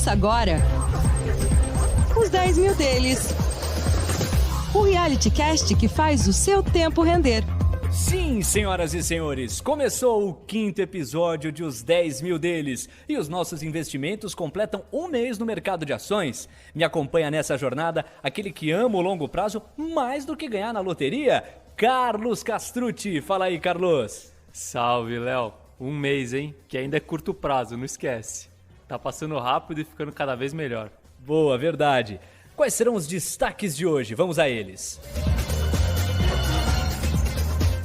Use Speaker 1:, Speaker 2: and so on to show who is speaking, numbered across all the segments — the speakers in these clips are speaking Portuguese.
Speaker 1: Começa agora os 10 mil deles. O reality cast que faz o seu tempo render.
Speaker 2: Sim, senhoras e senhores, começou o 5º episódio de Os 10 Mil Deles e os nossos investimentos completam um mês no mercado de ações. Me acompanha nessa jornada aquele que ama o longo prazo mais do que ganhar na loteria, Carlos Castrucci. Fala aí, Carlos.
Speaker 3: Salve, Léo. Um mês, hein? Que ainda é curto prazo, não esquece. Tá passando rápido e ficando cada vez melhor.
Speaker 2: Boa, verdade. Quais serão os destaques de hoje? Vamos a eles.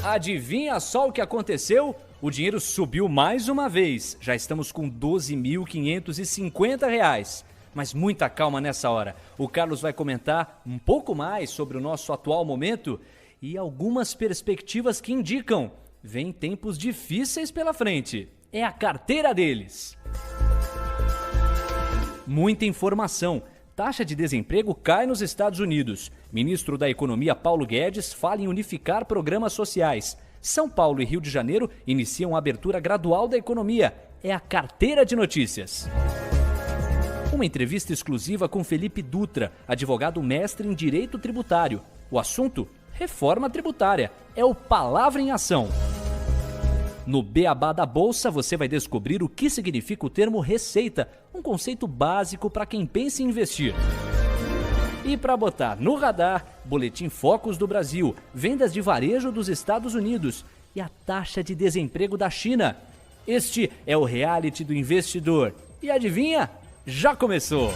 Speaker 2: Adivinha só o que aconteceu? O dinheiro subiu mais uma vez. Já estamos com R$ 12.550. Mas muita calma nessa hora. O Carlos vai comentar um pouco mais sobre o nosso atual momento e algumas perspectivas que indicam: vem tempos difíceis pela frente. É a carteira deles. Muita informação. Taxa de desemprego cai nos Estados Unidos. Ministro da Economia Paulo Guedes fala em unificar programas sociais. São Paulo e Rio de Janeiro iniciam a abertura gradual da economia. É a carteira de notícias. Uma entrevista exclusiva com Felipe Dutra, advogado mestre em Direito Tributário. O assunto? Reforma tributária. É o Palavra em Ação. No Beabá da Bolsa, você vai descobrir o que significa o termo receita, um conceito básico para quem pensa em investir. E para botar no radar, Boletim Focus do Brasil, vendas de varejo dos Estados Unidos e a taxa de desemprego da China. Este é o reality do investidor. E adivinha? Já começou!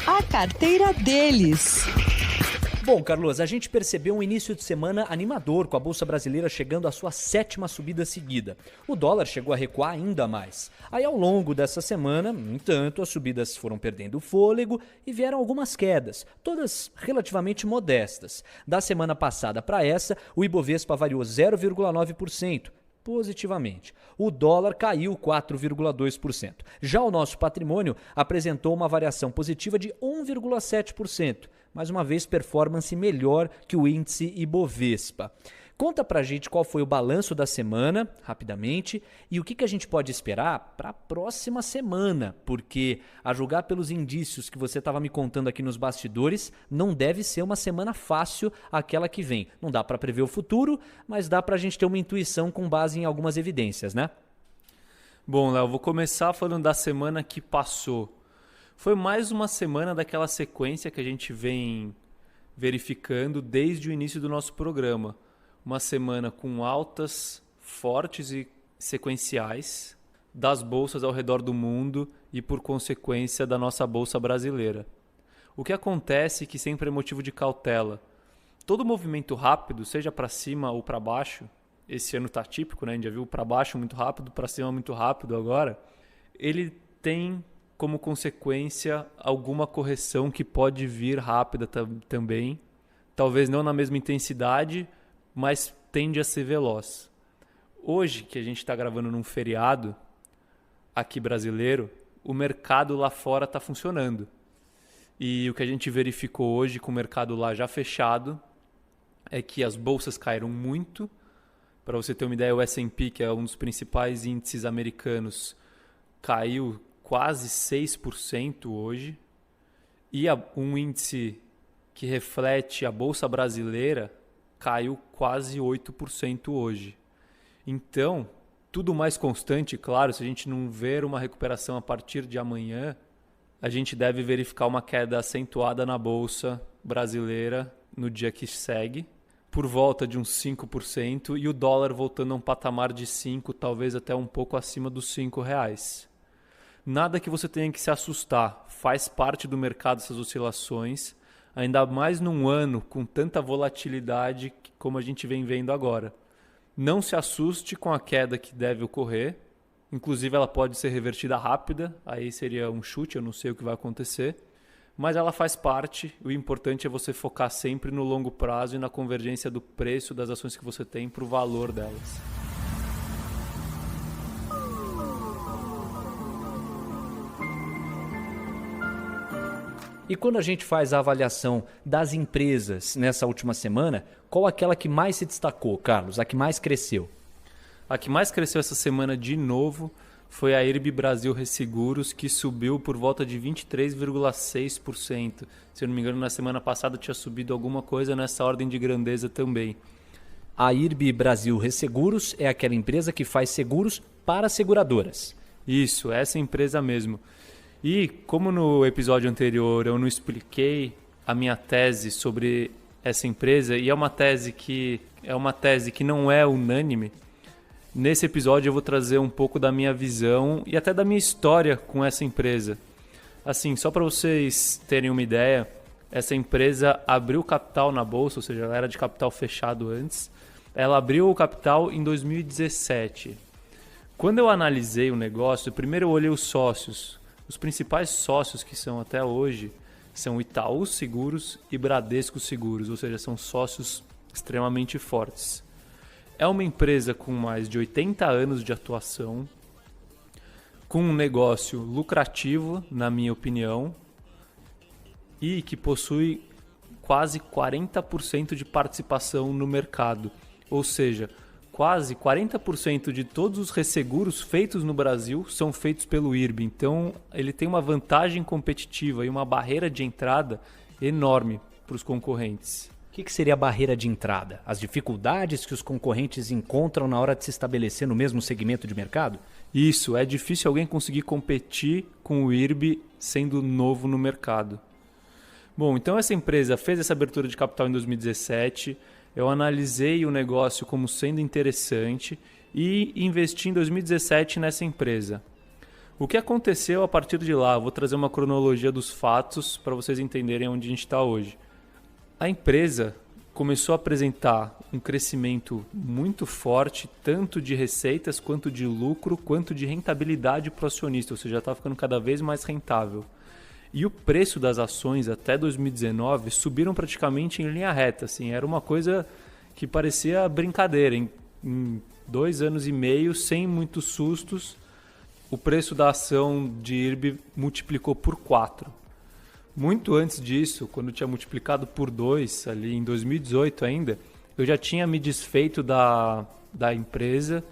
Speaker 1: A carteira deles.
Speaker 2: Bom, Carlos, a gente percebeu um início de semana animador, com a Bolsa Brasileira chegando à sua 7ª subida seguida. O dólar chegou a recuar ainda mais. Aí, ao longo dessa semana, no entanto, as subidas foram perdendo fôlego e vieram algumas quedas, todas relativamente modestas. Da semana passada para essa, o Ibovespa variou 0,9%. Positivamente. O dólar caiu 4,2%. Já o nosso patrimônio apresentou uma variação positiva de 1,7%. Mais uma vez, performance melhor que o índice Ibovespa. Conta pra gente qual foi o balanço da semana, rapidamente, e o que a gente pode esperar para a próxima semana, porque, a julgar pelos indícios que você estava me contando aqui nos bastidores, não deve ser uma semana fácil aquela que vem. Não dá para prever o futuro, mas dá pra gente ter uma intuição com base em algumas evidências, né?
Speaker 3: Bom, Léo, vou começar falando da semana que passou. Foi mais uma semana daquela sequência que a gente vem verificando desde o início do nosso programa. Uma semana com altas fortes e sequenciais das bolsas ao redor do mundo e, por consequência, da nossa bolsa brasileira. O que acontece que sempre é motivo de cautela. Todo movimento rápido, seja para cima ou para baixo, esse ano está típico, né? A gente já viu para baixo muito rápido, para cima muito rápido agora, ele tem como consequência alguma correção que pode vir rápida também, talvez não na mesma intensidade, mas tende a ser veloz. Hoje, que a gente está gravando num feriado aqui brasileiro, o mercado lá fora está funcionando. E o que a gente verificou hoje com o mercado lá já fechado é que as bolsas caíram muito. Para você ter uma ideia, o S&P, que é um dos principais índices americanos, caiu quase 6% hoje. E um índice que reflete a bolsa brasileira caiu quase 8% hoje. Então, tudo mais constante, claro, se a gente não ver uma recuperação a partir de amanhã, a gente deve verificar uma queda acentuada na bolsa brasileira no dia que segue, por volta de uns 5%, e o dólar voltando a um patamar de 5, talvez até um pouco acima dos R$5. Nada que você tenha que se assustar, faz parte do mercado essas oscilações, ainda mais num ano com tanta volatilidade como a gente vem vendo agora. Não se assuste com a queda que deve ocorrer, inclusive ela pode ser revertida rápida, aí seria um chute, eu não sei o que vai acontecer, mas ela faz parte. O importante é você focar sempre no longo prazo e na convergência do preço das ações que você tem para o valor delas.
Speaker 2: E quando a gente faz a avaliação das empresas nessa última semana, qual aquela que mais se destacou, Carlos? A que mais cresceu?
Speaker 3: A que mais cresceu essa semana de novo foi a IRB Brasil Resseguros, que subiu por volta de 23,6%. Se eu não me engano, na semana passada tinha subido alguma coisa nessa ordem de grandeza também.
Speaker 2: A IRB Brasil Resseguros é aquela empresa que faz seguros para seguradoras.
Speaker 3: Isso, essa empresa mesmo. E como no episódio anterior eu não expliquei a minha tese sobre essa empresa, e é uma tese que não é unânime, nesse episódio eu vou trazer um pouco da minha visão e até da minha história com essa empresa. Assim, só para vocês terem uma ideia, essa empresa abriu capital na bolsa, ou seja, ela era de capital fechado antes. Ela abriu o capital em 2017. Quando eu analisei o negócio, primeiro eu olhei os sócios. Os principais sócios que são até hoje são Itaú Seguros e Bradesco Seguros, ou seja, são sócios extremamente fortes. É uma empresa com mais de 80 anos de atuação, com um negócio lucrativo, na minha opinião, e que possui quase 40% de participação no mercado. Ou seja, quase 40% de todos os resseguros feitos no Brasil são feitos pelo IRB. Então, ele tem uma vantagem competitiva e uma barreira de entrada enorme para os concorrentes.
Speaker 2: O que seria a barreira de entrada? As dificuldades que os concorrentes encontram na hora de se estabelecer no mesmo segmento de mercado?
Speaker 3: Isso, é difícil alguém conseguir competir com o IRB sendo novo no mercado. Bom, então essa empresa fez essa abertura de capital em 2017, eu analisei o negócio como sendo interessante e investi em 2017 nessa empresa. O que aconteceu a partir de lá? Eu vou trazer uma cronologia dos fatos para vocês entenderem onde a gente está hoje. A empresa começou a apresentar um crescimento muito forte, tanto de receitas, quanto de lucro, quanto de rentabilidade para o acionista, ou seja, está ficando cada vez mais rentável. E o preço das ações até 2019 subiram praticamente em linha reta. Assim, era uma coisa que parecia brincadeira. Em 2 anos e meio, sem muitos sustos, o preço da ação de IRB multiplicou por 4. Muito antes disso, quando tinha multiplicado por 2, ali em 2018 ainda, eu já tinha me desfeito da empresa.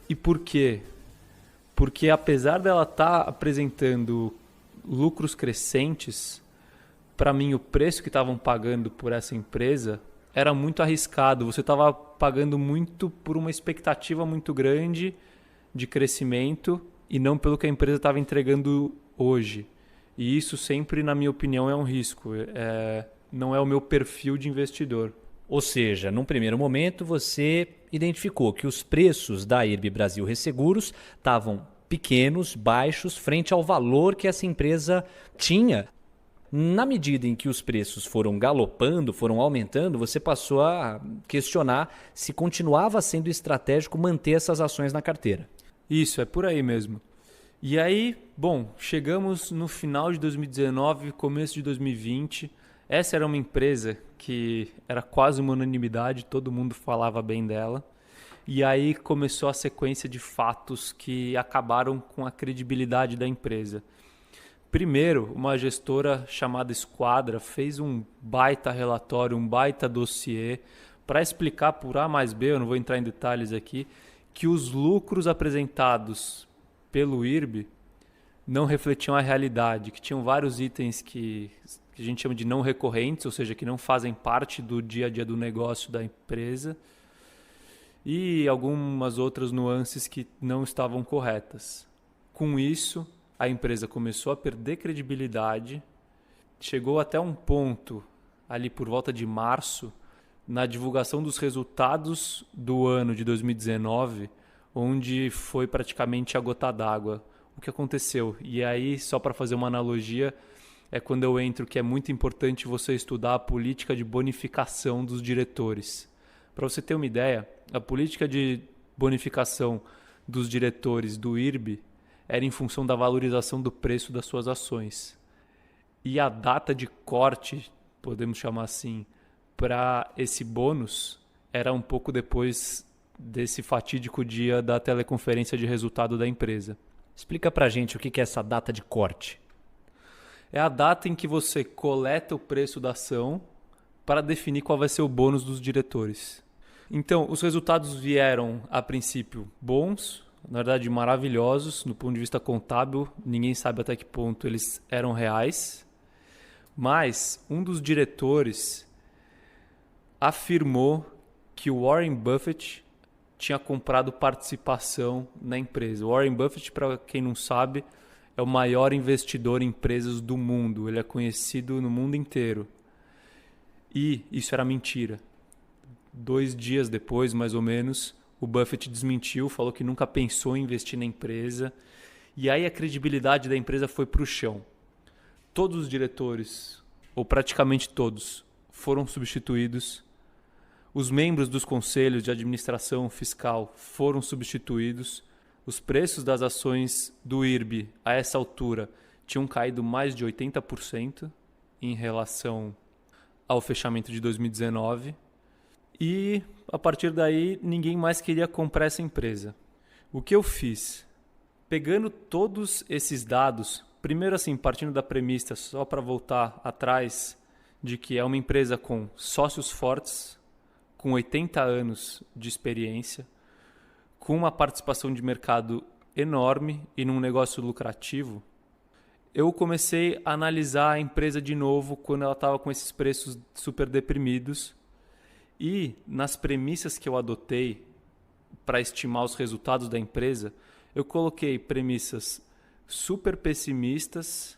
Speaker 3: E por quê? Porque apesar dela estar apresentando lucros crescentes, para mim o preço que estavam pagando por essa empresa era muito arriscado. Você estava pagando muito por uma expectativa muito grande de crescimento e não pelo que a empresa estava entregando hoje. E isso sempre, na minha opinião, é um risco. Não é o meu perfil de investidor.
Speaker 2: Ou seja, num primeiro momento você identificou que os preços da IRB Brasil Resseguros estavam pequenos, baixos, frente ao valor que essa empresa tinha. Na medida em que os preços foram galopando, foram aumentando, você passou a questionar se continuava sendo estratégico manter essas ações na carteira.
Speaker 3: Isso, é por aí mesmo. E aí, bom, chegamos no final de 2019, começo de 2020. Essa era uma empresa que era quase uma unanimidade, todo mundo falava bem dela. E aí começou a sequência de fatos que acabaram com a credibilidade da empresa. Primeiro, uma gestora chamada Esquadra fez um baita relatório, um baita dossiê para explicar por A mais B, eu não vou entrar em detalhes aqui, que os lucros apresentados pelo IRB não refletiam a realidade, que tinham vários itens que a gente chama de não recorrentes, ou seja, que não fazem parte do dia a dia do negócio da empresa, e algumas outras nuances que não estavam corretas. Com isso, a empresa começou a perder credibilidade, chegou até um ponto, ali por volta de março, na divulgação dos resultados do ano de 2019, onde foi praticamente a gota d'água. O que aconteceu? E aí, só para fazer uma analogia, é quando eu entro que é muito importante você estudar a política de bonificação dos diretores. Para você ter uma ideia, a política de bonificação dos diretores do IRB era em função da valorização do preço das suas ações. E a data de corte, podemos chamar assim, para esse bônus era um pouco depois desse fatídico dia da teleconferência de resultado da empresa.
Speaker 2: Explica pra gente o que é essa data de corte.
Speaker 3: É a data em que você coleta o preço da ação para definir qual vai ser o bônus dos diretores. Então, os resultados vieram, a princípio, bons, na verdade maravilhosos, do ponto de vista contábil. Ninguém sabe até que ponto eles eram reais. Mas um dos diretores afirmou que o Warren Buffett tinha comprado participação na empresa. O Warren Buffett, para quem não sabe, é o maior investidor em empresas do mundo. Ele é conhecido no mundo inteiro. E isso era mentira. 2 dias depois, mais ou menos, o Buffett desmentiu, falou que nunca pensou em investir na empresa. E aí a credibilidade da empresa foi para o chão. Todos os diretores, ou praticamente todos, foram substituídos. Os membros dos conselhos de administração fiscal foram substituídos. Os preços das ações do IRB, a essa altura, tinham caído mais de 80% em relação ao fechamento de 2019. E, a partir daí, ninguém mais queria comprar essa empresa. O que eu fiz? Pegando todos esses dados, primeiro assim, partindo da premissa, só para voltar atrás, de que é uma empresa com sócios fortes, com 80 anos de experiência, com uma participação de mercado enorme e num negócio lucrativo, eu comecei a analisar a empresa de novo quando ela estava com esses preços super deprimidos. E nas premissas que eu adotei para estimar os resultados da empresa, eu coloquei premissas super pessimistas,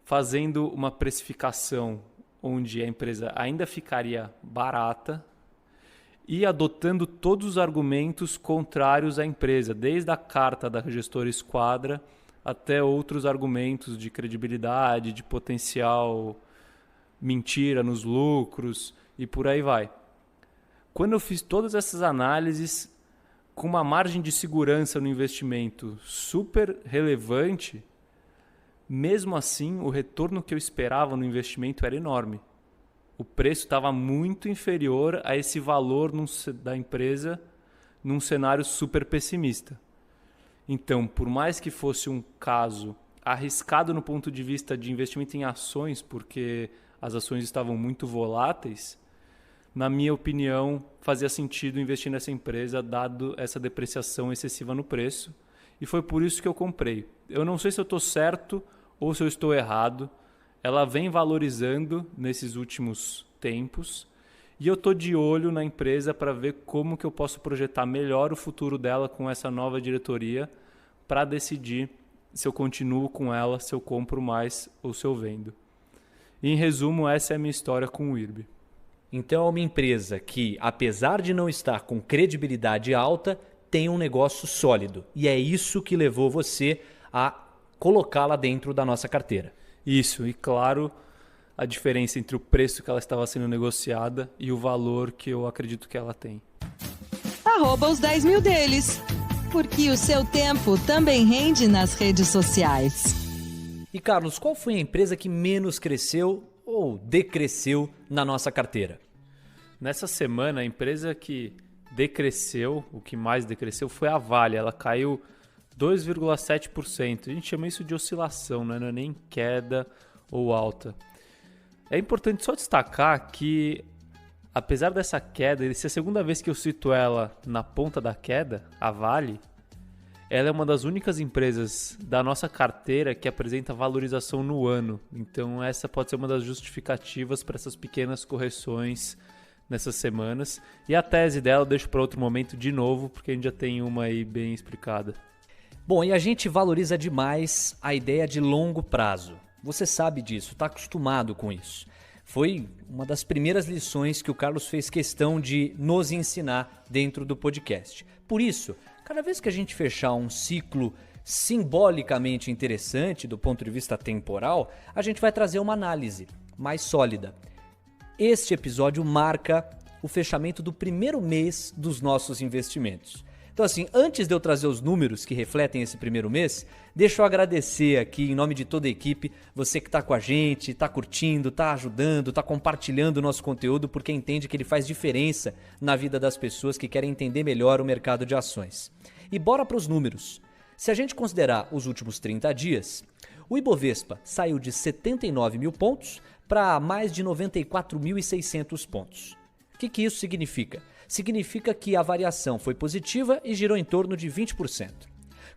Speaker 3: fazendo uma precificação onde a empresa ainda ficaria barata, e adotando todos os argumentos contrários à empresa, desde a carta da gestora Esquadra até outros argumentos de credibilidade, de potencial mentira nos lucros e por aí vai. Quando eu fiz todas essas análises com uma margem de segurança no investimento super relevante, mesmo assim o retorno que eu esperava no investimento era enorme. O preço estava muito inferior a esse valor da empresa num cenário super pessimista. Então, por mais que fosse um caso arriscado no ponto de vista de investimento em ações, porque as ações estavam muito voláteis, na minha opinião, fazia sentido investir nessa empresa, dado essa depreciação excessiva no preço. E foi por isso que eu comprei. Eu não sei se eu estou certo ou se eu estou errado. Ela vem valorizando nesses últimos tempos e eu estou de olho na empresa para ver como que eu posso projetar melhor o futuro dela com essa nova diretoria para decidir se eu continuo com ela, se eu compro mais ou se eu vendo. E, em resumo, essa é a minha história com o IRB.
Speaker 2: Então é uma empresa que, apesar de não estar com credibilidade alta, tem um negócio sólido. E é isso que levou você a colocá-la dentro da nossa carteira.
Speaker 3: Isso, e claro, a diferença entre o preço que ela estava sendo negociada e o valor que eu acredito que ela tem.
Speaker 1: @os 10 mil deles, porque o seu tempo também rende nas redes sociais.
Speaker 2: E Carlos, qual foi a empresa que menos cresceu ou decresceu na nossa carteira?
Speaker 3: Nessa semana, a empresa que decresceu, o que mais decresceu, foi a Vale. Ela caiu 2,7%. A gente chama isso de oscilação, né? Não é nem queda ou alta. É importante só destacar que, apesar dessa queda, essa é a segunda vez que eu cito ela na ponta da queda, a Vale, ela é uma das únicas empresas da nossa carteira que apresenta valorização no ano. Então essa pode ser uma das justificativas para essas pequenas correções nessas semanas. E a tese dela eu deixo para outro momento de novo, porque a gente já tem uma aí bem explicada.
Speaker 2: Bom, e a gente valoriza demais a ideia de longo prazo. Você sabe disso, está acostumado com isso. Foi uma das primeiras lições que o Carlos fez questão de nos ensinar dentro do podcast. Por isso, cada vez que a gente fechar um ciclo simbolicamente interessante do ponto de vista temporal, a gente vai trazer uma análise mais sólida. Este episódio marca o fechamento do primeiro mês dos nossos investimentos. Então assim, antes de eu trazer os números que refletem esse primeiro mês, deixa eu agradecer aqui em nome de toda a equipe, você que está com a gente, está curtindo, está ajudando, está compartilhando o nosso conteúdo porque entende que ele faz diferença na vida das pessoas que querem entender melhor o mercado de ações. E bora para os números. Se a gente considerar os últimos 30 dias, o Ibovespa saiu de 79 mil pontos para mais de 94.600 pontos. O que isso significa? significa que a variação foi positiva e girou em torno de 20%.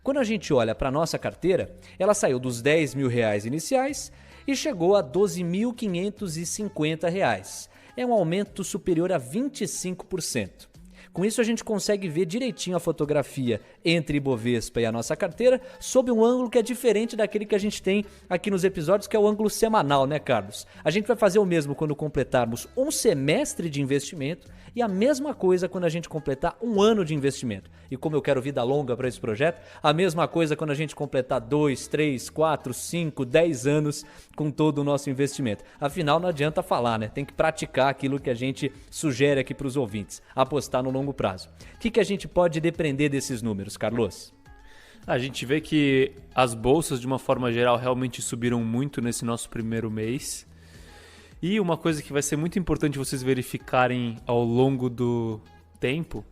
Speaker 2: Quando a gente olha para a nossa carteira, ela saiu dos R$10.000 iniciais e chegou a R$12.550. É um aumento superior a 25%. Com isso a gente consegue ver direitinho a fotografia entre Ibovespa e a nossa carteira sob um ângulo que é diferente daquele que a gente tem aqui nos episódios, que é o ângulo semanal, né, Carlos? A gente vai fazer o mesmo quando completarmos um semestre de investimento e a mesma coisa quando a gente completar um ano de investimento. E como eu quero vida longa para esse projeto, a mesma coisa quando a gente completar 2, 3, 4, 5, 10 anos com todo o nosso investimento. Afinal, não adianta falar, né? Tem que praticar aquilo que a gente sugere aqui para os ouvintes, apostar no longo prazo. O que a gente pode depreender desses números, Carlos?
Speaker 3: A gente vê que as bolsas, de uma forma geral, realmente subiram muito nesse nosso primeiro mês. E uma coisa que vai ser muito importante vocês verificarem ao longo do tempo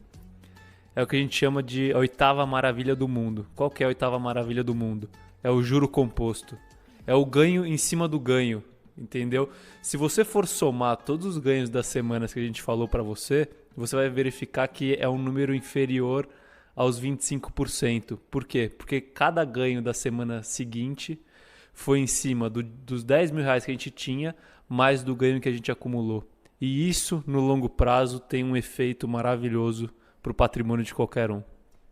Speaker 3: é o que a gente chama de a oitava maravilha do mundo. Qual que é a oitava maravilha do mundo? É o juro composto. É o ganho em cima do ganho, entendeu? Se você for somar todos os ganhos das semanas que a gente falou para você, você vai verificar que é um número inferior aos 25%. Por quê? Porque cada ganho da semana seguinte foi em cima dos R$10.000 que a gente tinha, mais do ganho que a gente acumulou. E isso, no longo prazo, tem um efeito maravilhoso para o patrimônio de qualquer um.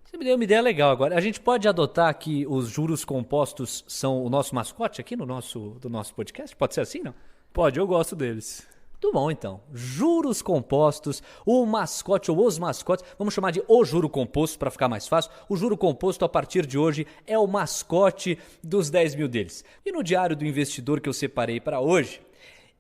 Speaker 2: Você me deu uma ideia legal agora. A gente pode adotar que os juros compostos são o nosso mascote aqui do nosso podcast? Pode ser assim, não?
Speaker 3: Pode, eu gosto deles.
Speaker 2: Muito bom, então. Juros compostos, o mascote ou os mascotes, vamos chamar de o juro composto para ficar mais fácil. O juro composto, a partir de hoje, é o mascote dos 10 mil deles. E no Diário do Investidor que eu separei para hoje,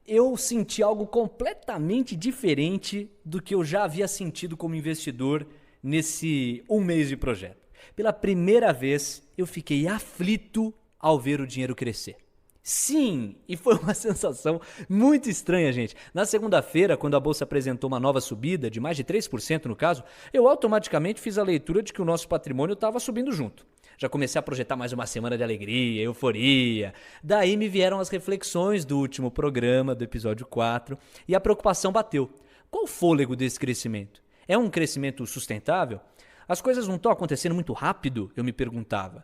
Speaker 2: eu senti algo completamente diferente do que eu já havia sentido como investidor nesse um mês de projeto. Pela primeira vez, eu fiquei aflito ao ver o dinheiro crescer. Sim, e foi uma sensação muito estranha, gente. Na segunda-feira, quando a bolsa apresentou uma nova subida, de mais de 3% no caso, eu automaticamente fiz a leitura de que o nosso patrimônio estava subindo junto. Já comecei a projetar mais uma semana de alegria, euforia. Daí me vieram as reflexões do último programa, do episódio 4, e a preocupação bateu. Qual o fôlego desse crescimento? É um crescimento sustentável? As coisas não estão acontecendo muito rápido? Eu me perguntava.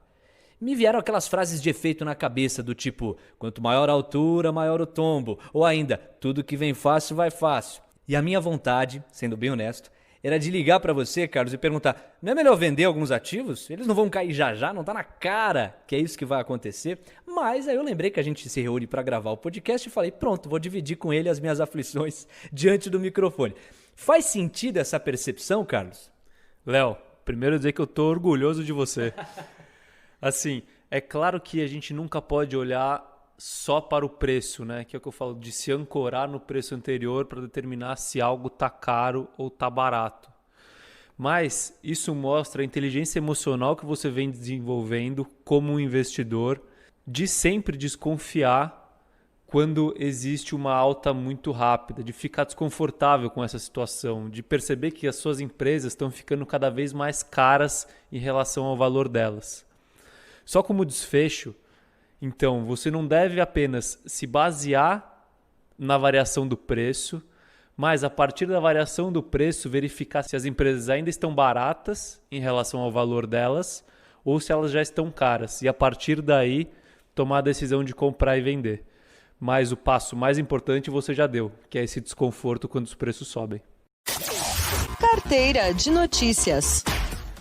Speaker 2: Me vieram aquelas frases de efeito na cabeça do tipo, quanto maior a altura, maior o tombo. Ou ainda, tudo que vem fácil, vai fácil. E a minha vontade, sendo bem honesto, era de ligar para você, Carlos, e perguntar, não é melhor vender alguns ativos? Eles não vão cair já, não tá na cara que é isso que vai acontecer. Mas aí eu lembrei que a gente se reúne para gravar o podcast e falei, pronto, vou dividir com ele as minhas aflições diante do microfone. Faz sentido essa percepção, Carlos?
Speaker 3: Léo, primeiro dizer que eu tô orgulhoso de você. Assim, é claro que a gente nunca pode olhar só para o preço, né? Que é o que eu falo, de se ancorar no preço anterior para determinar se algo tá caro ou tá barato. Mas isso mostra a inteligência emocional que você vem desenvolvendo como um investidor, de sempre desconfiar quando existe uma alta muito rápida, de ficar desconfortável com essa situação, de perceber que as suas empresas estão ficando cada vez mais caras em relação ao valor delas. Só como desfecho, então, você não deve apenas se basear na variação do preço, mas a partir da variação do preço verificar se as empresas ainda estão baratas em relação ao valor delas ou se elas já estão caras e a partir daí tomar a decisão de comprar e vender. Mas o passo mais importante você já deu, que é esse desconforto quando os preços sobem.
Speaker 1: Carteira de notícias.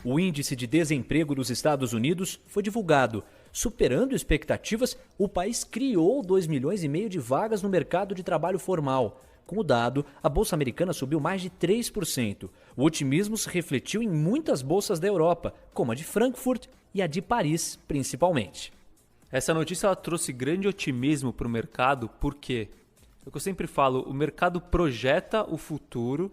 Speaker 2: O índice de desemprego dos Estados Unidos foi divulgado. Superando expectativas, o país criou 2,5 milhões de vagas no mercado de trabalho formal. Com o dado, a bolsa americana subiu mais de 3%. O otimismo se refletiu em muitas bolsas da Europa, como a de Frankfurt e a de Paris, principalmente.
Speaker 3: Essa notícia ela trouxe grande otimismo para o mercado, porque, é o que eu sempre falo, o mercado projeta o futuro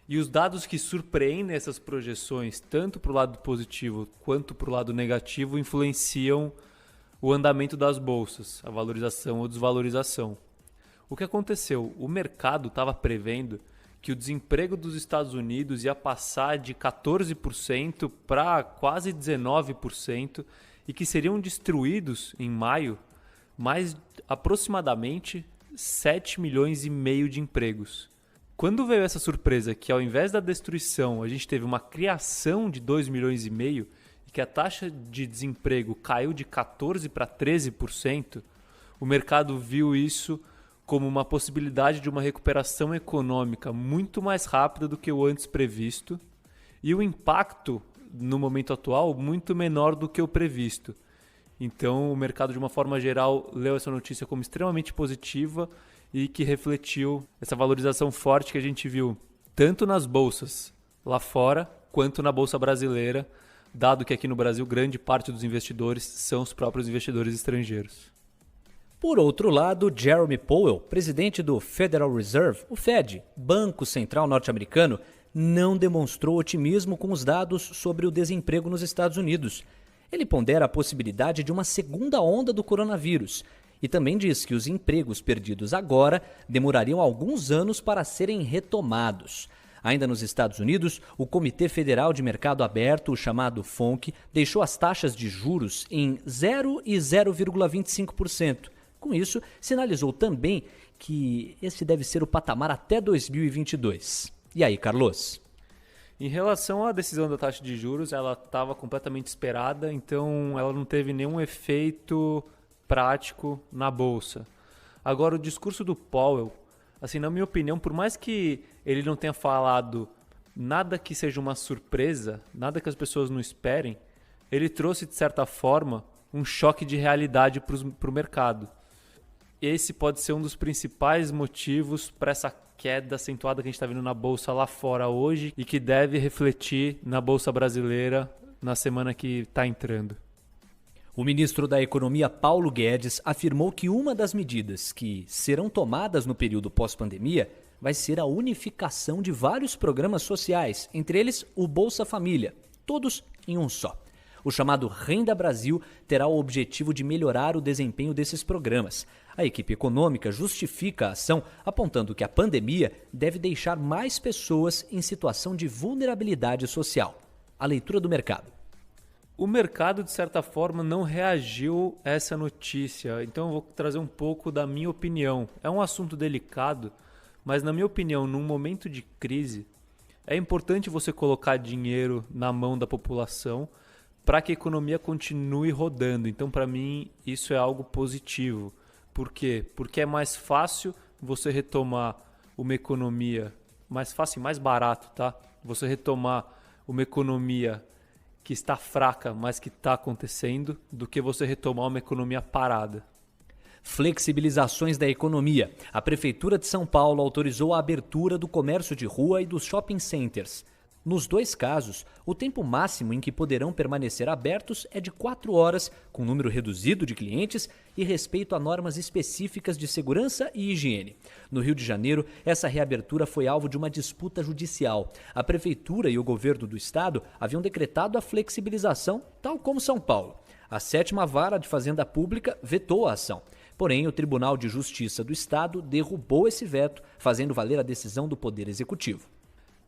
Speaker 3: e os dados que surpreendem essas projeções, tanto para o lado positivo quanto para o lado negativo, influenciam o andamento das bolsas, a valorização ou desvalorização. O que aconteceu? O mercado estava prevendo que o desemprego dos Estados Unidos ia passar de 14% para quase 19% e que seriam destruídos em maio mais aproximadamente 7,5 milhões de empregos. Quando veio essa surpresa que ao invés da destruição a gente teve uma criação de 2,5 milhões e que a taxa de desemprego caiu de 14% para 13%, o mercado viu isso como uma possibilidade de uma recuperação econômica muito mais rápida do que o antes previsto e o impacto no momento atual muito menor do que o previsto. Então o mercado de uma forma geral leu essa notícia como extremamente positiva e que refletiu essa valorização forte que a gente viu tanto nas bolsas lá fora quanto na bolsa brasileira, dado que aqui no Brasil grande parte dos investidores são os próprios investidores estrangeiros.
Speaker 2: Por outro lado, Jerome Powell, presidente do Federal Reserve, o Fed, Banco Central norte-americano, não demonstrou otimismo com os dados sobre o desemprego nos Estados Unidos. Ele pondera a possibilidade de uma segunda onda do coronavírus e também diz que os empregos perdidos agora demorariam alguns anos para serem retomados. Ainda nos Estados Unidos, o Comitê Federal de Mercado Aberto, o chamado FONC, deixou as taxas de juros em 0% e 0,25%. Com isso, sinalizou também que esse deve ser o patamar até 2022. E aí, Carlos?
Speaker 3: Em relação à decisão da taxa de juros, ela estava completamente esperada, então ela não teve nenhum efeito prático na bolsa. Agora, o discurso do Powell, assim, na minha opinião, por mais que ele não tenha falado nada que seja uma surpresa, nada que as pessoas não esperem, ele trouxe, de certa forma, um choque de realidade para o mercado. Esse pode ser um dos principais motivos para essa queda acentuada que a gente está vendo na bolsa lá fora hoje e que deve refletir na bolsa brasileira na semana que está entrando.
Speaker 2: O ministro da Economia, Paulo Guedes, afirmou que uma das medidas que serão tomadas no período pós-pandemia vai ser a unificação de vários programas sociais, entre eles o Bolsa Família, todos em um só. O chamado Renda Brasil terá o objetivo de melhorar o desempenho desses programas. A equipe econômica justifica a ação, apontando que a pandemia deve deixar mais pessoas em situação de vulnerabilidade social. A leitura do mercado.
Speaker 3: O mercado, de certa forma, não reagiu a essa notícia, então eu vou trazer um pouco da minha opinião. É um assunto delicado, mas na minha opinião, num momento de crise, é importante você colocar dinheiro na mão da população para que a economia continue rodando. Então, para mim, isso é algo positivo. Por quê? Porque é mais fácil você retomar uma economia, mais fácil e mais barato, tá? Você retomar uma economia que está fraca, mas que está acontecendo, do que você retomar uma economia parada.
Speaker 2: Flexibilizações da economia. A Prefeitura de São Paulo autorizou a abertura do comércio de rua e dos shopping centers. Nos dois casos, o tempo máximo em que poderão permanecer abertos é de 4 horas, com número reduzido de clientes e respeito a normas específicas de segurança e higiene. No Rio de Janeiro, essa reabertura foi alvo de uma disputa judicial. A Prefeitura e o governo do estado haviam decretado a flexibilização, tal como São Paulo. A 7ª Vara de Fazenda Pública vetou a ação. Porém, o Tribunal de Justiça do Estado derrubou esse veto, fazendo valer a decisão do Poder Executivo.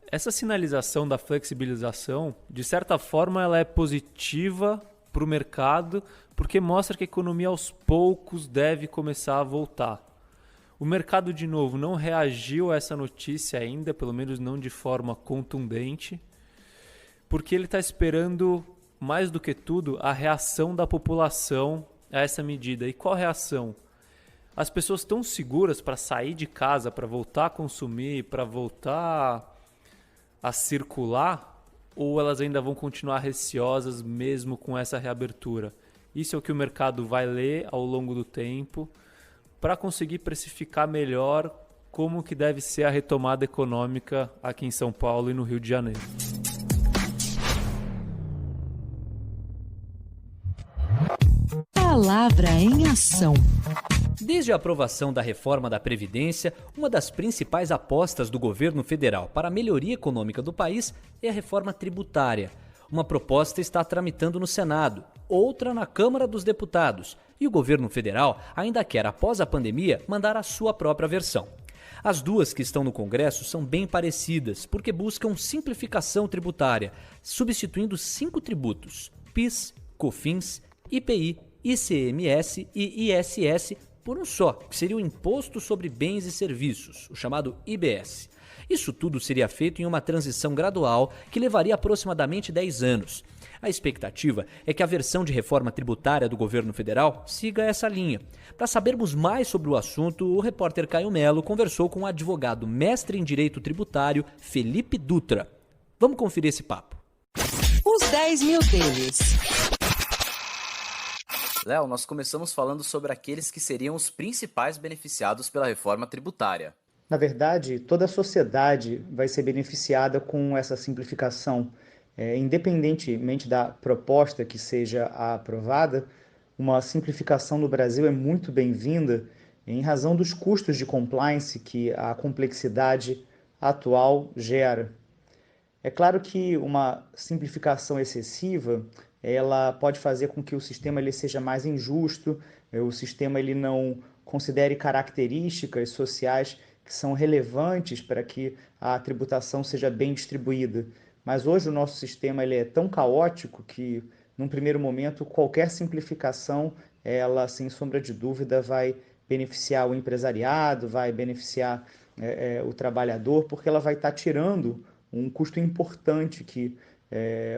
Speaker 3: Essa sinalização da flexibilização, de certa forma, ela é positiva para o mercado, porque mostra que a economia aos poucos deve começar a voltar. O mercado, de novo, não reagiu a essa notícia ainda, pelo menos não de forma contundente, porque ele está esperando, mais do que tudo, a reação da população a essa medida. E qual reação? As pessoas estão seguras para sair de casa, para voltar a consumir, para voltar a circular, ou elas ainda vão continuar receosas mesmo com essa reabertura? Isso é o que o mercado vai ler ao longo do tempo para conseguir precificar melhor como que deve ser a retomada econômica aqui em São Paulo e no Rio de Janeiro.
Speaker 1: Palavra em ação.
Speaker 2: Desde a aprovação da reforma da Previdência, uma das principais apostas do governo federal para a melhoria econômica do país é a reforma tributária. Uma proposta está tramitando no Senado, outra na Câmara dos Deputados, e o governo federal ainda quer, após a pandemia, mandar a sua própria versão. As duas que estão no Congresso são bem parecidas, porque buscam simplificação tributária, substituindo 5 tributos: PIS, COFINS, IPI, ICMS e ISS por um só, que seria o Imposto sobre Bens e Serviços, o chamado IBS. Isso tudo seria feito em uma transição gradual que levaria aproximadamente 10 anos. A expectativa é que a versão de reforma tributária do governo federal siga essa linha. Para sabermos mais sobre o assunto, o repórter Caio Melo conversou com o advogado mestre em Direito Tributário Felipe Dutra. Vamos conferir esse papo.
Speaker 1: Os 10 mil deles.
Speaker 4: Léo, nós começamos falando sobre aqueles que seriam os principais beneficiados pela reforma tributária.
Speaker 5: Na verdade, toda a sociedade vai ser beneficiada com essa simplificação. Independentemente da proposta que seja aprovada, uma simplificação no Brasil é muito bem-vinda em razão dos custos de compliance que a complexidade atual gera. É claro que uma simplificação excessiva ela pode fazer com que o sistema ele seja mais injusto, o sistema ele não considere características sociais que são relevantes para que a tributação seja bem distribuída. Mas hoje o nosso sistema ele é tão caótico que, num primeiro momento, qualquer simplificação, ela, sem sombra de dúvida, vai beneficiar o empresariado, vai beneficiar o trabalhador, porque ela vai estar tirando um custo importante que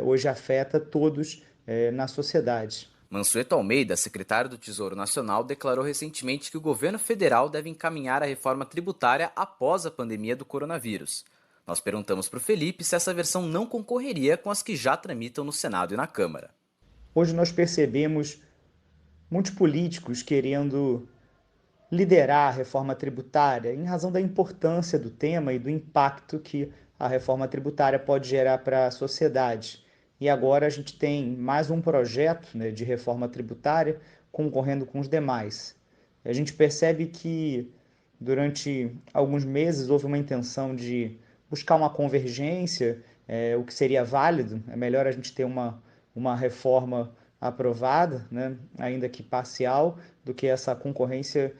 Speaker 5: hoje afeta todos na sociedade.
Speaker 4: Mansueto Almeida, secretário do Tesouro Nacional, declarou recentemente que o governo federal deve encaminhar a reforma tributária após a pandemia do coronavírus. Nós perguntamos para o Felipe se essa versão não concorreria com as que já tramitam no Senado e na Câmara.
Speaker 5: Hoje nós percebemos muitos políticos querendo liderar a reforma tributária em razão da importância do tema e do impacto que a reforma tributária pode gerar para a sociedade. E agora a gente tem mais um projeto, né, de reforma tributária concorrendo com os demais. A gente percebe que durante alguns meses houve uma intenção de buscar uma convergência, o que seria válido. É melhor a gente ter uma reforma aprovada, né, ainda que parcial, do que essa concorrência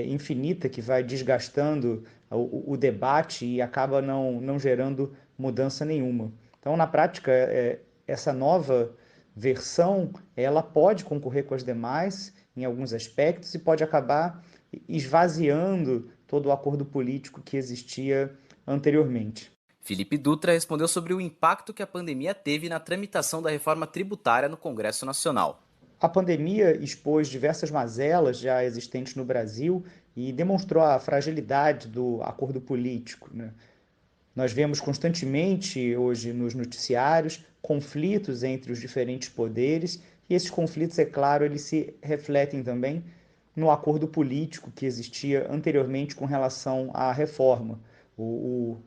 Speaker 5: infinita que vai desgastando o debate e acaba não gerando mudança nenhuma. Então, na prática, essa nova versão ela pode concorrer com as demais em alguns aspectos e pode acabar esvaziando todo o acordo político que existia anteriormente.
Speaker 4: Felipe Dutra respondeu sobre o impacto que a pandemia teve na tramitação da reforma tributária no Congresso Nacional.
Speaker 5: A pandemia expôs diversas mazelas já existentes no Brasil e demonstrou a fragilidade do acordo político, né? Nós vemos constantemente hoje nos noticiários conflitos entre os diferentes poderes e esses conflitos, é claro, eles se refletem também no acordo político que existia anteriormente com relação à reforma. O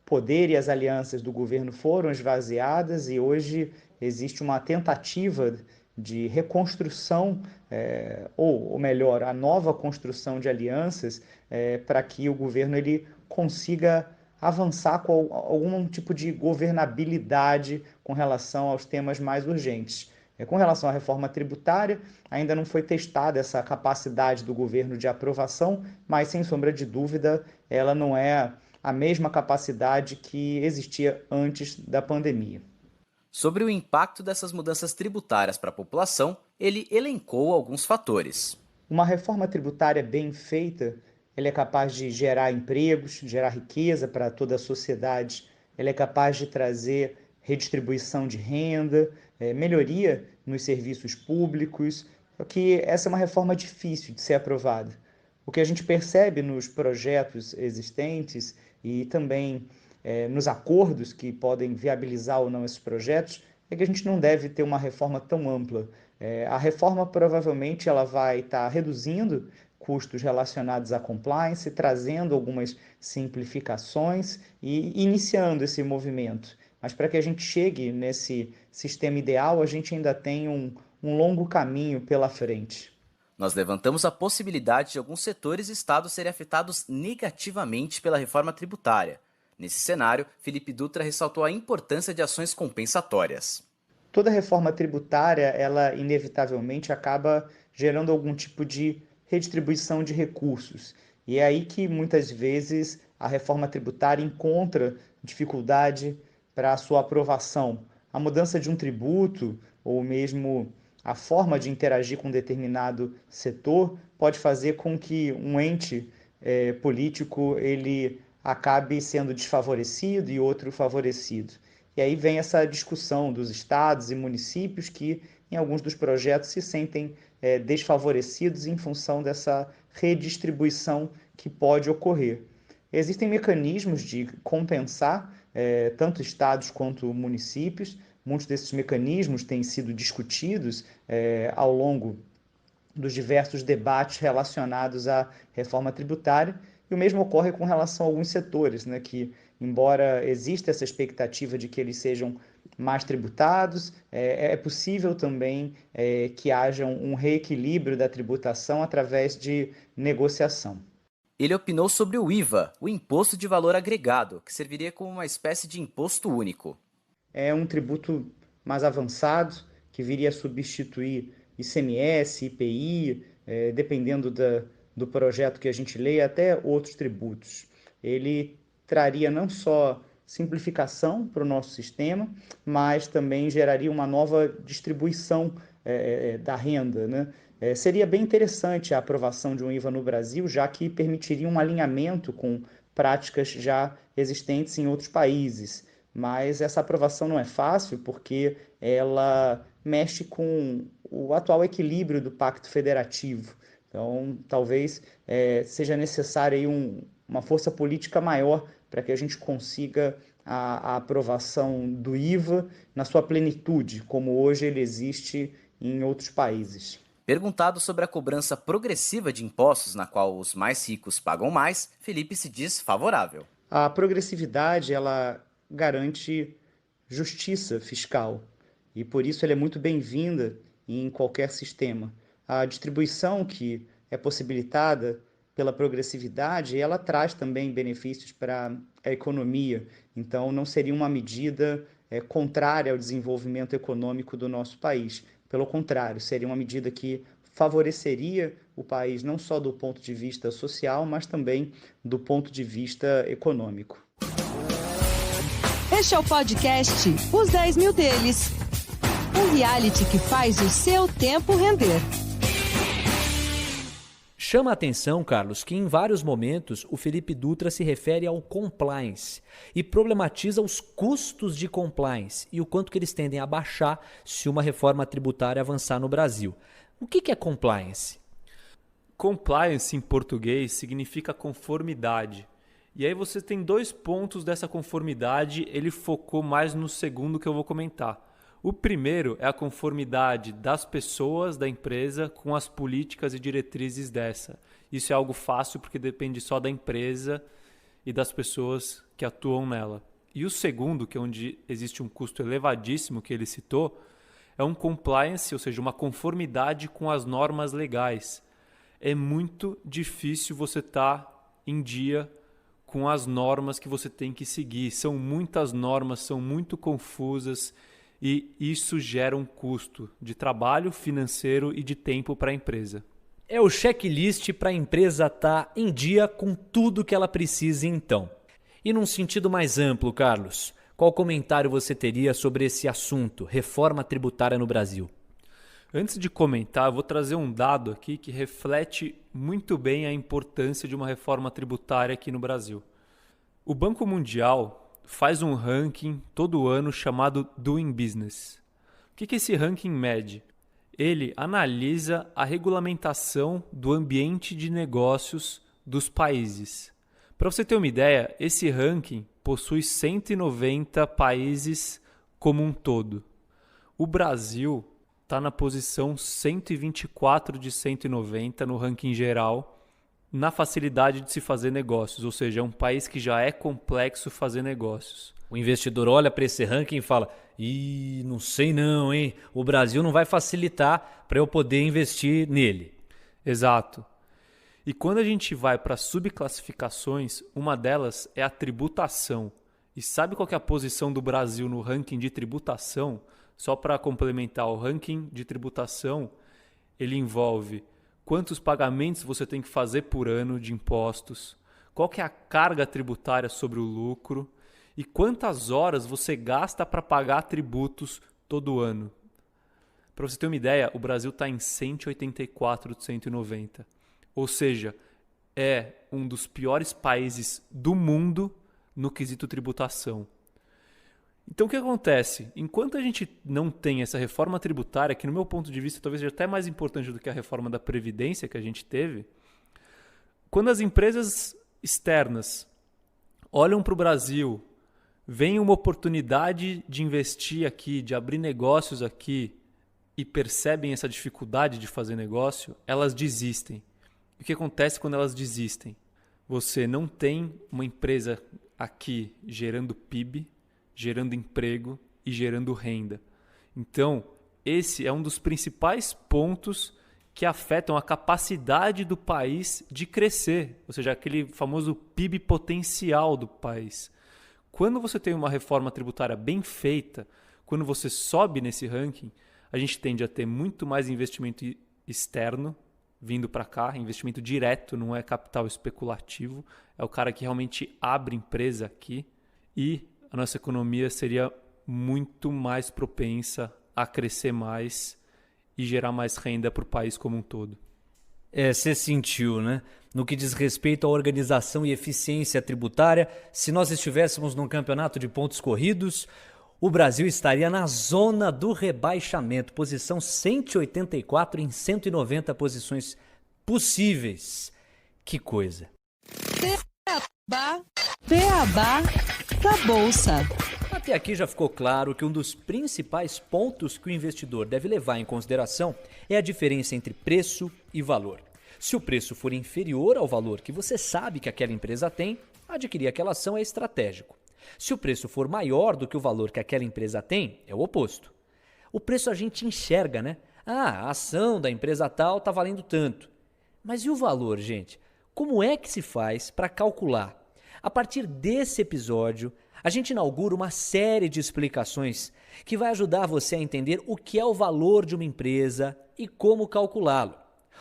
Speaker 5: poder e as alianças do governo foram esvaziadas e hoje existe uma tentativa de reconstrução, ou melhor, a nova construção de alianças para que o governo ele consiga avançar com algum tipo de governabilidade com relação aos temas mais urgentes. Com relação à reforma tributária, ainda não foi testada essa capacidade do governo de aprovação, mas, sem sombra de dúvida, ela não é a mesma capacidade que existia antes da pandemia.
Speaker 4: Sobre o impacto dessas mudanças tributárias para a população, ele elencou alguns fatores.
Speaker 5: Uma reforma tributária bem feita, ela é capaz de gerar empregos, gerar riqueza para toda a sociedade, ela é capaz de trazer redistribuição de renda, melhoria nos serviços públicos, só que essa é uma reforma difícil de ser aprovada. O que a gente percebe nos projetos existentes e também nos acordos que podem viabilizar ou não esses projetos, é que a gente não deve ter uma reforma tão ampla. A reforma provavelmente ela vai estar reduzindo custos relacionados à compliance, trazendo algumas simplificações e iniciando esse movimento. Mas para que a gente chegue nesse sistema ideal, a gente ainda tem um longo caminho pela frente.
Speaker 4: Nós levantamos a possibilidade de alguns setores e estados serem afetados negativamente pela reforma tributária. Nesse cenário, Felipe Dutra ressaltou a importância de ações compensatórias.
Speaker 5: Toda reforma tributária, ela inevitavelmente acaba gerando algum tipo de redistribuição de recursos. E é aí que muitas vezes a reforma tributária encontra dificuldade para a sua aprovação. A mudança de um tributo ou mesmo a forma de interagir com um determinado setor pode fazer com que um ente político ele acabe sendo desfavorecido e outro favorecido. E aí vem essa discussão dos estados e municípios que, em alguns dos projetos, se sentem desfavorecidos em função dessa redistribuição que pode ocorrer. Existem mecanismos de compensar tanto estados quanto municípios. Muitos desses mecanismos têm sido discutidos ao longo dos diversos debates relacionados à reforma tributária, e o mesmo ocorre com relação a alguns setores, né, que, embora exista essa expectativa de que eles sejam mais tributados, é possível também que haja um reequilíbrio da tributação através de negociação.
Speaker 4: Ele opinou sobre o IVA, o Imposto de Valor Agregado, que serviria como uma espécie de imposto único.
Speaker 5: É um tributo mais avançado, que viria a substituir ICMS, IPI, dependendo do projeto que a gente lê, até outros tributos. Ele traria não só simplificação para o nosso sistema, mas também geraria uma nova distribuição da renda, né? Seria bem interessante a aprovação de um IVA no Brasil, já que permitiria um alinhamento com práticas já existentes em outros países. Mas essa aprovação não é fácil porque ela mexe com o atual equilíbrio do Pacto Federativo. Então, talvez seja necessária aí uma força política maior para que a gente consiga a aprovação do IVA na sua plenitude, como hoje ele existe em outros países.
Speaker 4: Perguntado sobre a cobrança progressiva de impostos, na qual os mais ricos pagam mais, Felipe se diz favorável.
Speaker 5: A progressividade, ela garante justiça fiscal e, por isso, ela é muito bem-vinda em qualquer sistema. A distribuição que é possibilitada pela progressividade, ela traz também benefícios para a economia. Então, não seria uma medida contrária ao desenvolvimento econômico do nosso país. Pelo contrário, seria uma medida que favoreceria o país não só do ponto de vista social, mas também do ponto de vista econômico.
Speaker 1: Este é o podcast Os 10 Mil Deles. Um reality que faz o seu tempo render.
Speaker 2: Chama a atenção, Carlos, que em vários momentos o Felipe Dutra se refere ao compliance e problematiza os custos de compliance e o quanto que eles tendem a baixar se uma reforma tributária avançar no Brasil. O que é compliance?
Speaker 3: Compliance em português significa conformidade. E aí você tem 2 pontos dessa conformidade, ele focou mais no segundo que eu vou comentar. O primeiro é a conformidade das pessoas da empresa com as políticas e diretrizes dessa. Isso é algo fácil porque depende só da empresa e das pessoas que atuam nela. E o segundo, que é onde existe um custo elevadíssimo que ele citou, é um compliance, ou seja, uma conformidade com as normas legais. É muito difícil você estar em dia com as normas que você tem que seguir. São muitas normas, são muito confusas e isso gera um custo de trabalho, financeiro e de tempo para a empresa.
Speaker 2: É o checklist para a empresa estar em dia com tudo que ela precisa então. E num sentido mais amplo, Carlos, qual comentário você teria sobre esse assunto, reforma tributária no Brasil?
Speaker 3: Antes de comentar, eu vou trazer um dado aqui que reflete muito bem a importância de uma reforma tributária aqui no Brasil. O Banco Mundial faz um ranking todo ano chamado Doing Business. O que esse ranking mede? Ele analisa a regulamentação do ambiente de negócios dos países. Para você ter uma ideia, esse ranking possui 190 países como um todo. O Brasil está na posição 124 de 190 no ranking geral, na facilidade de se fazer negócios, ou seja, é um país que já é complexo fazer negócios.
Speaker 2: O investidor olha para esse ranking e fala: não sei não, hein? O Brasil não vai facilitar para eu poder investir nele.
Speaker 3: Exato. E quando a gente vai para subclassificações, uma delas é a tributação. E sabe qual que é a posição do Brasil no ranking de tributação? Só para complementar, o ranking de tributação, ele envolve quantos pagamentos você tem que fazer por ano de impostos, qual que é a carga tributária sobre o lucro e quantas horas você gasta para pagar tributos todo ano. Para você ter uma ideia, o Brasil está em 184 de 190. Ou seja, é um dos piores países do mundo no quesito tributação. Então o que acontece? Enquanto a gente não tem essa reforma tributária, que no meu ponto de vista talvez seja até mais importante do que a reforma da Previdência que a gente teve, quando as empresas externas olham para o Brasil, veem uma oportunidade de investir aqui, de abrir negócios aqui e percebem essa dificuldade de fazer negócio, elas desistem. E o que acontece quando elas desistem? Você não tem uma empresa aqui gerando PIB, gerando emprego e gerando renda. Então, esse é um dos principais pontos que afetam a capacidade do país de crescer, ou seja, aquele famoso PIB potencial do país. Quando você tem uma reforma tributária bem feita, quando você sobe nesse ranking, a gente tende a ter muito mais investimento externo vindo para cá, investimento direto, não é capital especulativo, é o cara que realmente abre empresa aqui, e a nossa economia seria muito mais propensa a crescer mais e gerar mais renda para o país como um todo.
Speaker 2: Você sentiu, né? No que diz respeito à organização e eficiência tributária, se nós estivéssemos num campeonato de pontos corridos, o Brasil estaria na zona do rebaixamento, posição 184 em 190 posições possíveis. Que coisa.
Speaker 1: Beabá da Bolsa.
Speaker 2: Até aqui já ficou claro que um dos principais pontos que o investidor deve levar em consideração é a diferença entre preço e valor. Se o preço for inferior ao valor que você sabe que aquela empresa tem, adquirir aquela ação é estratégico. Se o preço for maior do que o valor que aquela empresa tem, é o oposto. O preço a gente enxerga, né? A ação da empresa tal está valendo tanto. Mas e o valor, gente? Como é que se faz para calcular? A partir desse episódio, a gente inaugura uma série de explicações que vai ajudar você a entender o que é o valor de uma empresa e como calculá-lo.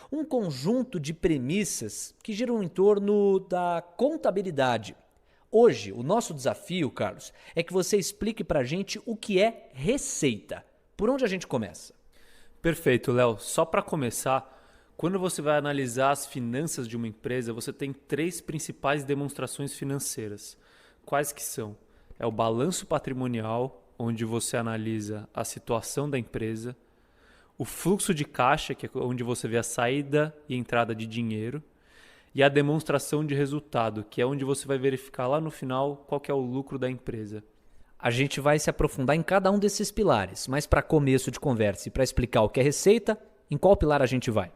Speaker 2: Um conjunto de premissas que giram em torno da contabilidade. Hoje, o nosso desafio, Carlos, é que você explique para a gente o que é receita. Por onde a gente começa?
Speaker 3: Perfeito, Léo. Só para começar, quando você vai analisar as finanças de uma empresa, você tem 3 principais demonstrações financeiras. Quais que são? É o balanço patrimonial, onde você analisa a situação da empresa, o fluxo de caixa, que é onde você vê a saída e entrada de dinheiro, e a demonstração de resultado, que é onde você vai verificar lá no final qual que é o lucro da empresa.
Speaker 2: A gente vai se aprofundar em cada um desses pilares, mas para começo de conversa e para explicar o que é receita, em qual pilar a gente vai?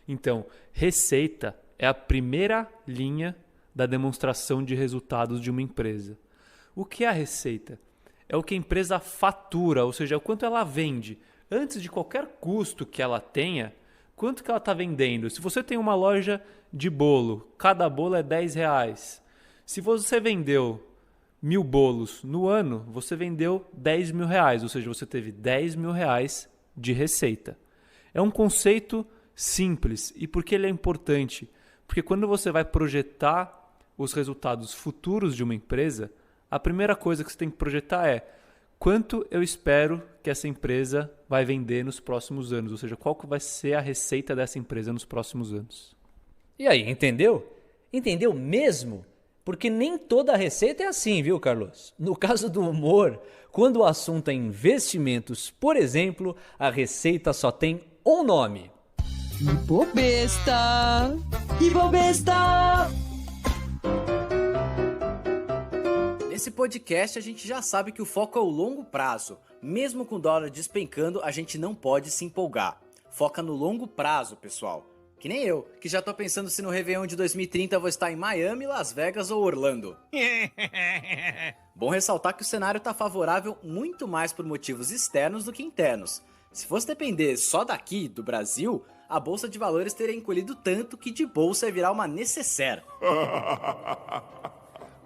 Speaker 3: Então, receita é a primeira linha da demonstração de resultados de uma empresa. O que é a receita? É o que a empresa fatura, ou seja, o quanto ela vende. Antes de qualquer custo que ela tenha, quanto que ela está vendendo? Se você tem uma loja de bolo, cada bolo é R$10. Se você vendeu 1.000 bolos no ano, você vendeu R$10.000, ou seja, você teve R$10.000 de receita. É um conceito simples. E por que ele é importante? Porque quando você vai projetar os resultados futuros de uma empresa, a primeira coisa que você tem que projetar é quanto eu espero que essa empresa vai vender nos próximos anos, ou seja, qual que vai ser a receita dessa empresa nos próximos anos.
Speaker 2: E aí, entendeu? Entendeu mesmo? Porque nem toda a receita é assim, viu, Carlos? No caso do humor, quando o assunto é investimentos, por exemplo, a receita só tem um nome.
Speaker 1: Ibovespa! Ibovespa!
Speaker 4: Nesse podcast a gente já sabe que o foco é o longo prazo. Mesmo com o dólar despencando, a gente não pode se empolgar. Foca no longo prazo, pessoal. Que nem eu, que já tô pensando se no Réveillon de 2030 eu vou estar em Miami, Las Vegas ou Orlando. Bom ressaltar que o cenário tá favorável muito mais por motivos externos do que internos. Se fosse depender só daqui, do Brasil, a Bolsa de Valores teria encolhido tanto que de bolsa ia virar uma necessaire.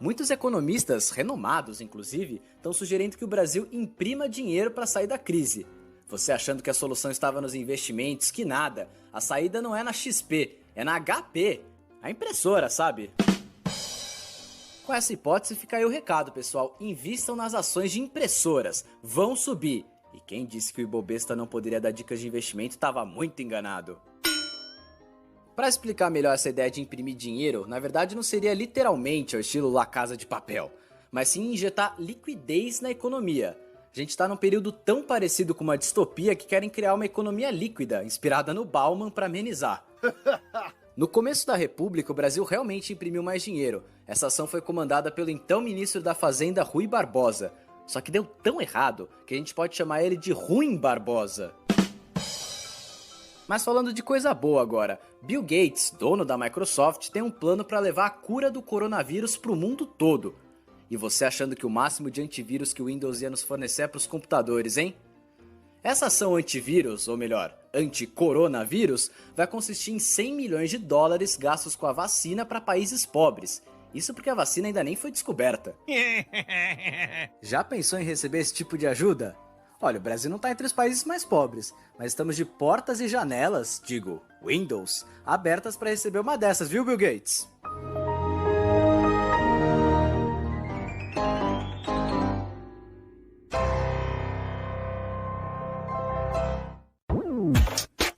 Speaker 4: Muitos economistas, renomados inclusive, estão sugerindo que o Brasil imprima dinheiro para sair da crise. Você achando que a solução estava nos investimentos, que nada. A saída não é na XP, é na HP. A impressora, sabe? Com essa hipótese fica aí o recado, pessoal. Invistam nas ações de impressoras. Vão subir. E quem disse que o Ibovespa não poderia dar dicas de investimento estava muito enganado. Para explicar melhor essa ideia de imprimir dinheiro, na verdade não seria literalmente ao estilo La Casa de Papel, mas sim injetar liquidez na economia. A gente está num período tão parecido com uma distopia que querem criar uma economia líquida, inspirada no Bauman para amenizar. No começo da República, o Brasil realmente imprimiu mais dinheiro. Essa ação foi comandada pelo então ministro da Fazenda, Rui Barbosa. Só que deu tão errado que a gente pode chamar ele de Ruim Barbosa. Mas falando de coisa boa agora, Bill Gates, dono da Microsoft, tem um plano para levar a cura do coronavírus para o mundo todo. E você achando que o máximo de antivírus que o Windows ia nos fornecer é para os computadores, hein? Essa ação antivírus, ou melhor, anti-coronavírus, vai consistir em 100 milhões de dólares gastos com a vacina para países pobres. Isso porque a vacina ainda nem foi descoberta. Já pensou em receber esse tipo de ajuda? Olha, o Brasil não está entre os países mais pobres, mas estamos de portas e janelas, digo, Windows, abertas para receber uma dessas, viu, Bill Gates?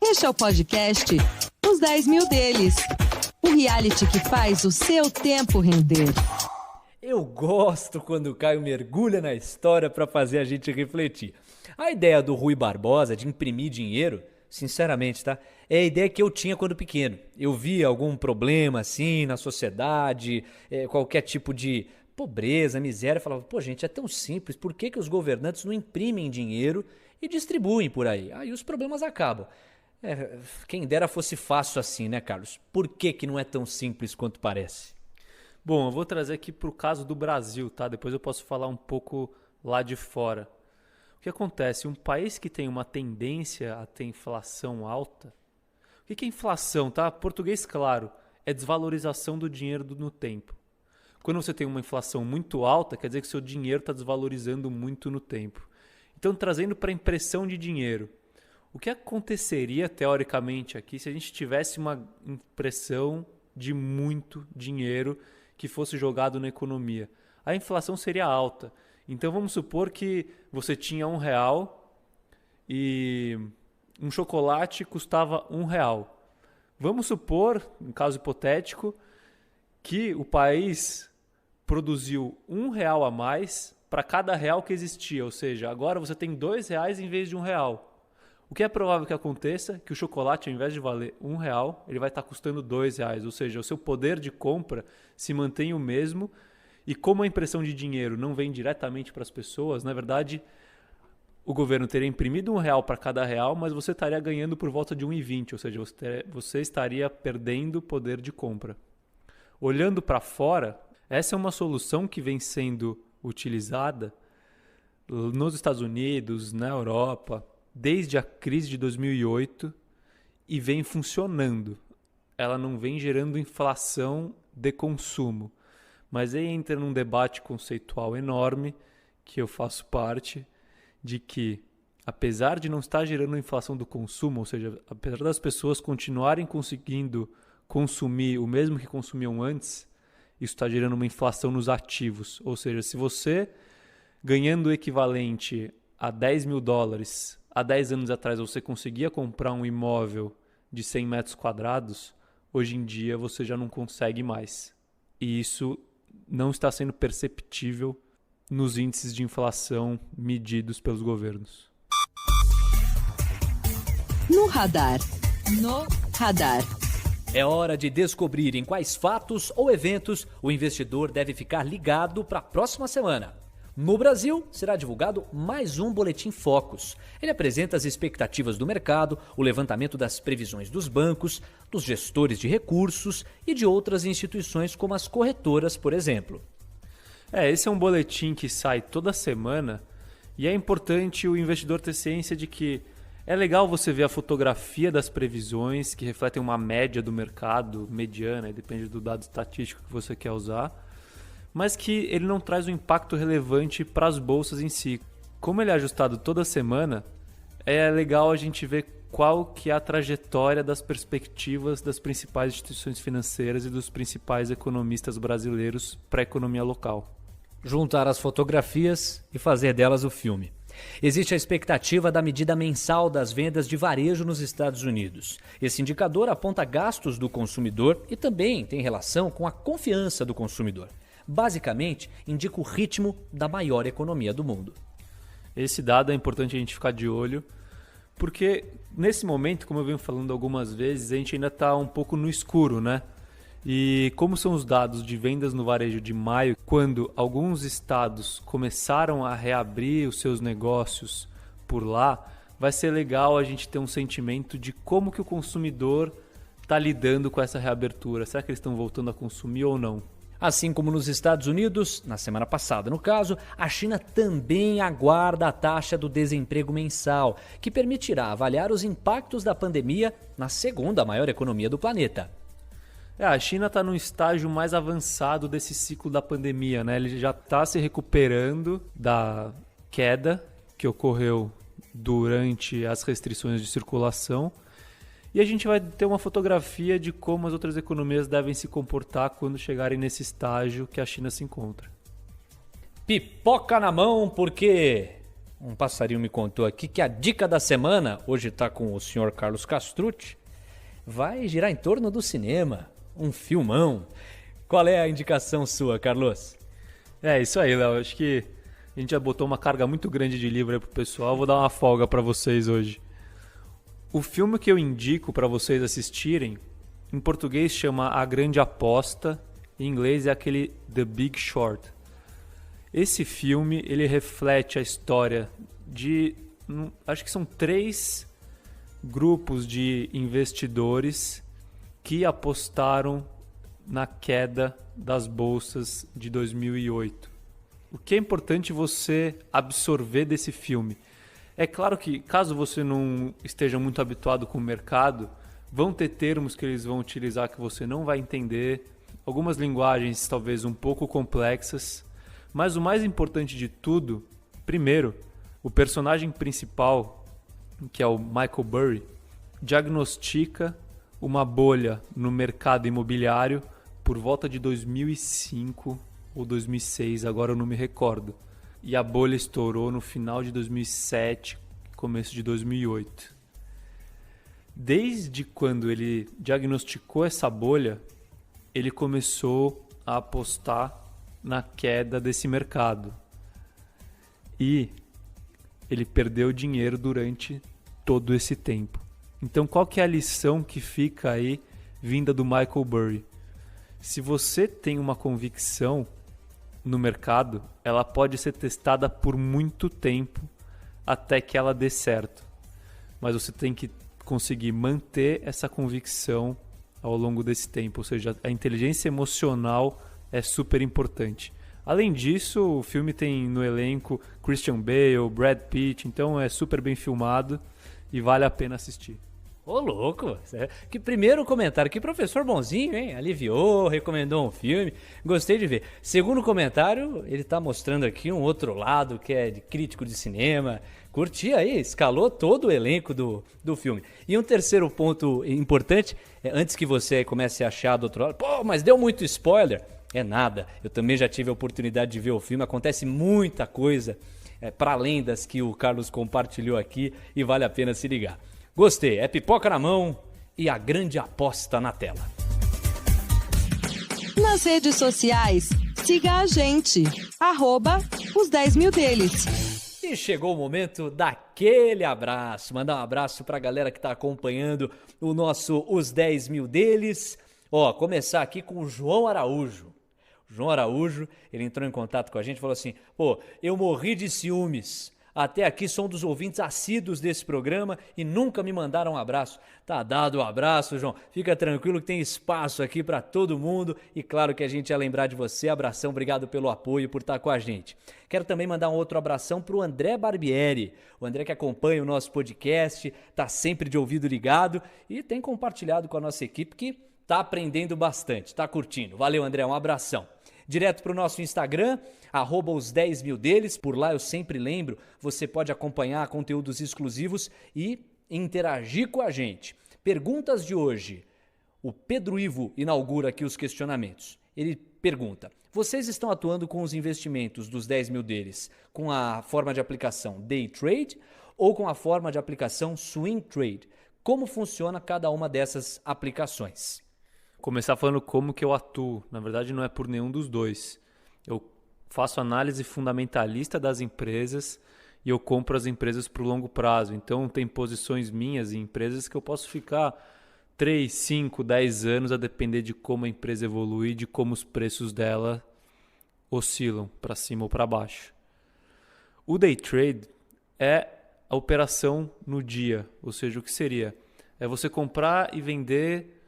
Speaker 1: Este é o podcast Os 10 Mil Deles. O reality que faz o seu tempo render.
Speaker 2: Eu gosto quando o Caio mergulha na história para fazer a gente refletir. A ideia do Rui Barbosa de imprimir dinheiro, sinceramente, tá? É a ideia que eu tinha quando pequeno. Eu via algum problema assim na sociedade, qualquer tipo de pobreza, miséria, eu falava, pô gente, é tão simples, por que os governantes não imprimem dinheiro e distribuem por aí? Aí os problemas acabam. Quem dera fosse fácil assim, né, Carlos? Por que não é tão simples quanto parece?
Speaker 3: Bom, eu vou trazer aqui para o caso do Brasil, tá? Depois eu posso falar um pouco lá de fora. O que acontece? Um país que tem uma tendência a ter inflação alta... O que é inflação, tá? Português claro, é desvalorização do dinheiro no tempo. Quando você tem uma inflação muito alta, quer dizer que seu dinheiro está desvalorizando muito no tempo. Então, trazendo para a impressão de dinheiro, o que aconteceria, teoricamente, aqui se a gente tivesse uma impressão de muito dinheiro que fosse jogado na economia? A inflação seria alta. Então, vamos supor que você tinha R$1 e um chocolate custava R$1. Vamos supor, um caso hipotético, que o país produziu R$1 a mais para cada real que existia. Ou seja, agora você tem R$2 em vez de R$1. O que é provável que aconteça? Que o chocolate, ao invés de valer R$1, ele vai estar custando R$2. Ou seja, o seu poder de compra se mantém o mesmo. E como a impressão de dinheiro não vem diretamente para as pessoas, na verdade, o governo teria imprimido R$1 para cada real, mas você estaria ganhando por volta de R$1,20. Ou seja, você estaria perdendo poder de compra. Olhando para fora, essa é uma solução que vem sendo utilizada nos Estados Unidos, na Europa, desde a crise de 2008 e vem funcionando. Ela não vem gerando inflação de consumo, mas aí entra num debate conceitual enorme, que eu faço parte, de que apesar de não estar gerando inflação do consumo, ou seja, apesar das pessoas continuarem conseguindo consumir o mesmo que consumiam antes, isso está gerando uma inflação nos ativos. Ou seja, se você ganhando o equivalente a $10 mil, há 10 anos atrás você conseguia comprar um imóvel de 100 metros quadrados, hoje em dia você já não consegue mais. E isso não está sendo perceptível nos índices de inflação medidos pelos governos.
Speaker 1: No radar. No radar.
Speaker 2: É hora de descobrir em quais fatos ou eventos o investidor deve ficar ligado para a próxima semana. No Brasil, será divulgado mais um Boletim Focus. Ele apresenta as expectativas do mercado, o levantamento das previsões dos bancos, dos gestores de recursos e de outras instituições como as corretoras, por exemplo.
Speaker 3: Esse é um boletim que sai toda semana e é importante o investidor ter ciência de que é legal você ver a fotografia das previsões que refletem uma média do mercado, mediana, depende do dado estatístico que você quer usar, mas que ele não traz um impacto relevante para as bolsas em si. Como ele é ajustado toda semana, é legal a gente ver qual que é a trajetória das perspectivas das principais instituições financeiras e dos principais economistas brasileiros para a economia local.
Speaker 2: Juntar as fotografias e fazer delas o filme. Existe a expectativa da medida mensal das vendas de varejo nos Estados Unidos. Esse indicador aponta gastos do consumidor e também tem relação com a confiança do consumidor. Basicamente, indica o ritmo da maior economia do mundo.
Speaker 3: Esse dado é importante a gente ficar de olho, porque nesse momento, como eu venho falando algumas vezes, a gente ainda está um pouco no escuro, né? E como são os dados de vendas no varejo de maio, quando alguns estados começaram a reabrir os seus negócios por lá, vai ser legal a gente ter um sentimento de como que o consumidor está lidando com essa reabertura. Será que eles estão voltando a consumir ou não?
Speaker 2: Assim como nos Estados Unidos, na semana passada no caso, a China também aguarda a taxa do desemprego mensal, que permitirá avaliar os impactos da pandemia na segunda maior economia do planeta.
Speaker 3: A China está num estágio mais avançado desse ciclo da pandemia, né? Ele já está se recuperando da queda que ocorreu durante as restrições de circulação. E a gente vai ter uma fotografia de como as outras economias devem se comportar quando chegarem nesse estágio que a China se encontra.
Speaker 2: Pipoca na mão, porque um passarinho me contou aqui que a dica da semana, hoje está com o senhor Carlos Castrucci, vai girar em torno do cinema. Um filmão. Qual é a indicação sua, Carlos?
Speaker 3: É isso aí, Léo. Acho que a gente já botou uma carga muito grande de livro aí pro pessoal. Vou dar uma folga para vocês hoje. O filme que eu indico para vocês assistirem, em português chama A Grande Aposta, em inglês é aquele The Big Short. Esse filme, ele reflete a história de, acho que são 3 grupos de investidores que apostaram na queda das bolsas de 2008. O que é importante você absorver desse filme? É claro que, caso você não esteja muito habituado com o mercado, vão ter termos que eles vão utilizar que você não vai entender, algumas linguagens talvez um pouco complexas, mas o mais importante de tudo, primeiro, o personagem principal, que é o Michael Burry, diagnostica uma bolha no mercado imobiliário por volta de 2005 ou 2006, agora eu não me recordo. E a bolha estourou no final de 2007, começo de 2008. Desde quando ele diagnosticou essa bolha, ele começou a apostar na queda desse mercado. E ele perdeu dinheiro durante todo esse tempo. Então, qual que é a lição que fica aí vinda do Michael Burry? Se você tem uma convicção no mercado, ela pode ser testada por muito tempo até que ela dê certo. Mas você tem que conseguir manter essa convicção ao longo desse tempo. Ou seja, a inteligência emocional é super importante. Além disso, o filme tem no elenco Christian Bale, Brad Pitt, então é super bem filmado e vale a pena assistir.
Speaker 2: Ô, louco! Que primeiro comentário, que professor bonzinho, hein? Aliviou, recomendou um filme, gostei de ver. Segundo comentário, ele tá mostrando aqui um outro lado, que é de crítico de cinema. Curti aí, escalou todo o elenco do filme. E um terceiro ponto importante, antes que você comece a achar do outro lado, pô, mas deu muito spoiler. É nada, eu também já tive a oportunidade de ver o filme, acontece muita coisa para além das que o Carlos compartilhou aqui e vale a pena se ligar. Gostei, é pipoca na mão e a grande aposta na tela.
Speaker 1: Nas redes sociais, siga a gente, @os 10 mil deles.
Speaker 2: E chegou o momento daquele abraço. Mandar um abraço para a galera que está acompanhando o nosso Os 10 Mil Deles. Ó, começar aqui com o João Araújo. O João Araújo, ele entrou em contato com a gente e falou assim: pô, eu morri de ciúmes. Até aqui sou um dos ouvintes assíduos desse programa e nunca me mandaram um abraço. Tá dado o abraço, João. Fica tranquilo que tem espaço aqui para todo mundo e claro que a gente ia lembrar de você. Abração, obrigado pelo apoio, por estar com a gente. Quero também mandar um outro abração pro André Barbieri. O André que acompanha o nosso podcast, tá sempre de ouvido ligado e tem compartilhado com a nossa equipe que tá aprendendo bastante, tá curtindo. Valeu, André, um abração. Direto para o nosso Instagram, @os 10 mil deles. Por lá eu sempre lembro, você pode acompanhar conteúdos exclusivos e interagir com a gente. Perguntas de hoje. O Pedro Ivo inaugura aqui os questionamentos. Ele pergunta: vocês estão atuando com os investimentos dos 10 mil deles com a forma de aplicação Day Trade ou com a forma de aplicação Swing Trade? Como funciona cada uma dessas aplicações?
Speaker 3: Começar falando como que eu atuo. Na verdade, não é por nenhum dos dois. Eu faço análise fundamentalista das empresas e eu compro as empresas para o longo prazo. Então, tem posições minhas em empresas que eu posso ficar 3, 5, 10 anos a depender de como a empresa evolui e de como os preços dela oscilam para cima ou para baixo. O Day Trade é a operação no dia, ou seja, o que seria? É você comprar e vender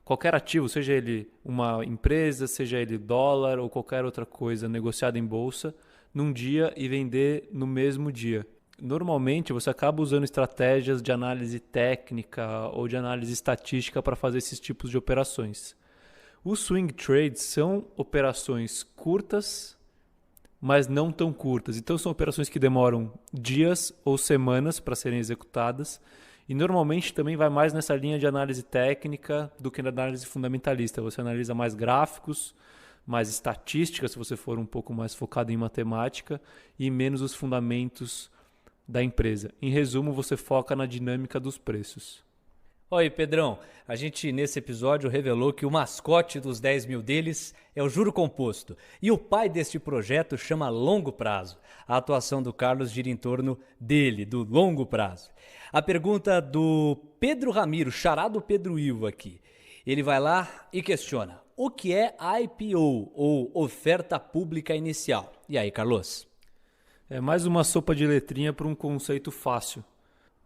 Speaker 3: qualquer ativo, seja ele uma empresa, seja ele dólar ou qualquer outra coisa negociada em bolsa, num dia e vender no mesmo dia. Normalmente você acaba usando estratégias de análise técnica ou de análise estatística para fazer esses tipos de operações. Os swing trades são operações curtas, mas não tão curtas. Então são operações que demoram dias ou semanas para serem executadas e normalmente também vai mais nessa linha de análise técnica do que na análise fundamentalista. Você analisa mais gráficos, mais estatística, se você for um pouco mais focado em matemática, e menos os fundamentos da empresa. Em resumo, você foca na dinâmica dos preços.
Speaker 2: Oi, Pedrão. A gente, nesse episódio, revelou que o mascote dos 10 mil deles é o juro composto. E o pai deste projeto chama longo prazo. A atuação do Carlos gira em torno dele, do longo prazo. A pergunta do Pedro Ramiro, xará do Pedro Ivo aqui. Ele vai lá e questiona: o que é IPO, ou oferta pública inicial? E aí, Carlos?
Speaker 3: É mais uma sopa de letrinha para um conceito fácil.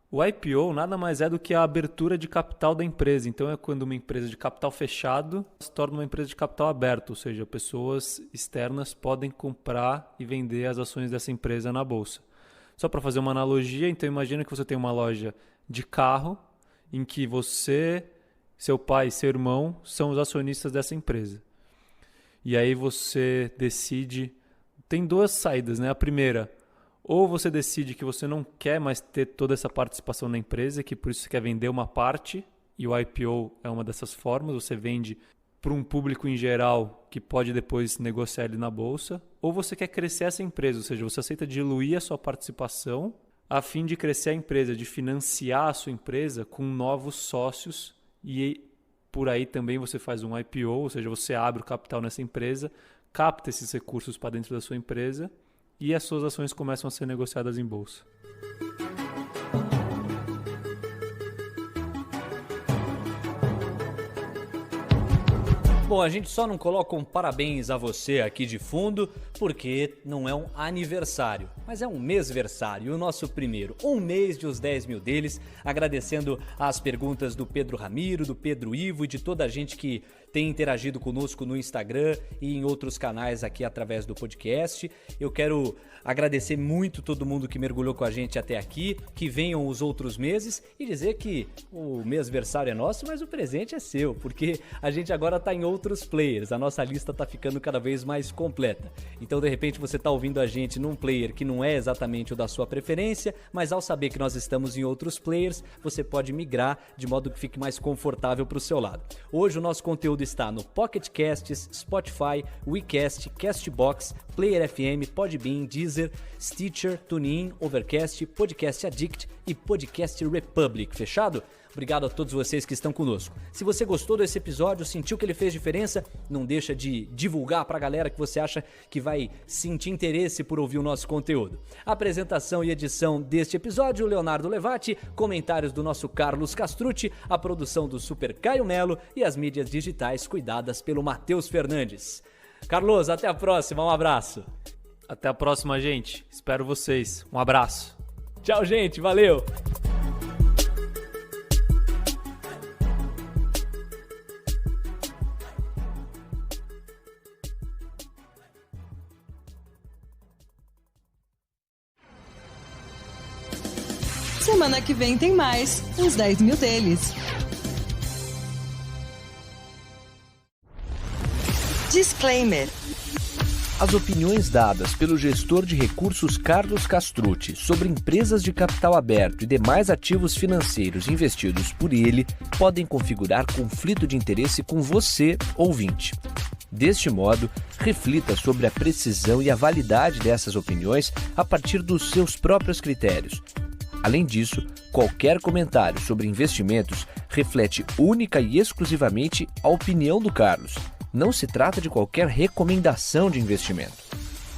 Speaker 3: O IPO nada mais é do que a abertura de capital da empresa. Então é quando uma empresa de capital fechado se torna uma empresa de capital aberto, ou seja, pessoas externas podem comprar e vender as ações dessa empresa na bolsa. Só para fazer uma analogia, então imagina que você tem uma loja de carro em que você, seu pai e seu irmão são os acionistas dessa empresa. E aí você decide... Tem duas saídas, né? A primeira, ou você decide que você não quer mais ter toda essa participação na empresa, que por isso você quer vender uma parte, e o IPO é uma dessas formas, você vende para um público em geral que pode depois negociar ele na bolsa, ou você quer crescer essa empresa, ou seja, você aceita diluir a sua participação a fim de crescer a empresa, de financiar a sua empresa com novos sócios, e por aí também você faz um IPO, ou seja, você abre o capital nessa empresa, capta esses recursos para dentro da sua empresa e as suas ações começam a ser negociadas em bolsa.
Speaker 2: Bom, a gente só não coloca um parabéns a você aqui de fundo, porque não é um aniversário, mas é um mêsversário, o nosso primeiro. Um mês de os 10 mil deles, agradecendo as perguntas do Pedro Ramiro, do Pedro Ivo e de toda a gente que tem interagido conosco no Instagram e em outros canais aqui através do podcast. Eu quero agradecer muito todo mundo que mergulhou com a gente até aqui, que venham os outros meses e dizer que o mêsversário é nosso, mas o presente é seu, porque a gente agora está em outros players, a nossa lista está ficando cada vez mais completa. Então, de repente, você está ouvindo a gente num player que não é exatamente o da sua preferência, mas ao saber que nós estamos em outros players, você pode migrar de modo que fique mais confortável para o seu lado. Hoje o nosso conteúdo está no Pocket Casts, Spotify, WeCast, Castbox, Player FM, Podbean, Deezer, Stitcher, TuneIn, Overcast, Podcast Addict e Podcast Republic. Fechado? Obrigado a todos vocês que estão conosco. Se você gostou desse episódio, sentiu que ele fez diferença, não deixa de divulgar pra galera que você acha que vai sentir interesse por ouvir o nosso conteúdo. Apresentação e edição deste episódio, Leonardo Levati, comentários do nosso Carlos Castrucci, a produção do Super Caio Melo e as mídias digitais cuidadas pelo Matheus Fernandes. Carlos, até a próxima, um abraço.
Speaker 3: Até a próxima, gente. Espero vocês. Um abraço.
Speaker 2: Tchau, gente. Valeu.
Speaker 1: Semana que vem tem mais, os 10 mil deles. Disclaimer.
Speaker 6: As opiniões dadas pelo gestor de recursos Carlos Castrucci sobre empresas de capital aberto e demais ativos financeiros investidos por ele podem configurar conflito de interesse com você, ouvinte. Deste modo, reflita sobre a precisão e a validade dessas opiniões a partir dos seus próprios critérios. Além disso, qualquer comentário sobre investimentos reflete única e exclusivamente a opinião do Carlos. Não se trata de qualquer recomendação de investimento.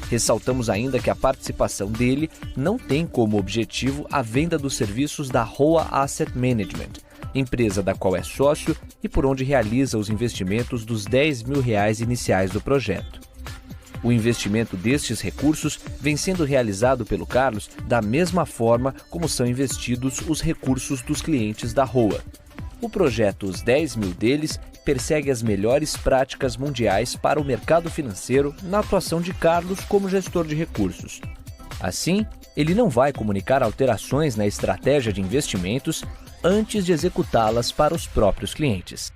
Speaker 6: Ressaltamos ainda que a participação dele não tem como objetivo a venda dos serviços da Roa Asset Management, empresa da qual é sócio e por onde realiza os investimentos dos R$10 mil iniciais do projeto. O investimento destes recursos vem sendo realizado pelo Carlos da mesma forma como são investidos os recursos dos clientes da Roa. O projeto Os 10 Mil deles persegue as melhores práticas mundiais para o mercado financeiro na atuação de Carlos como gestor de recursos. Assim, ele não vai comunicar alterações na estratégia de investimentos antes de executá-las para os próprios clientes.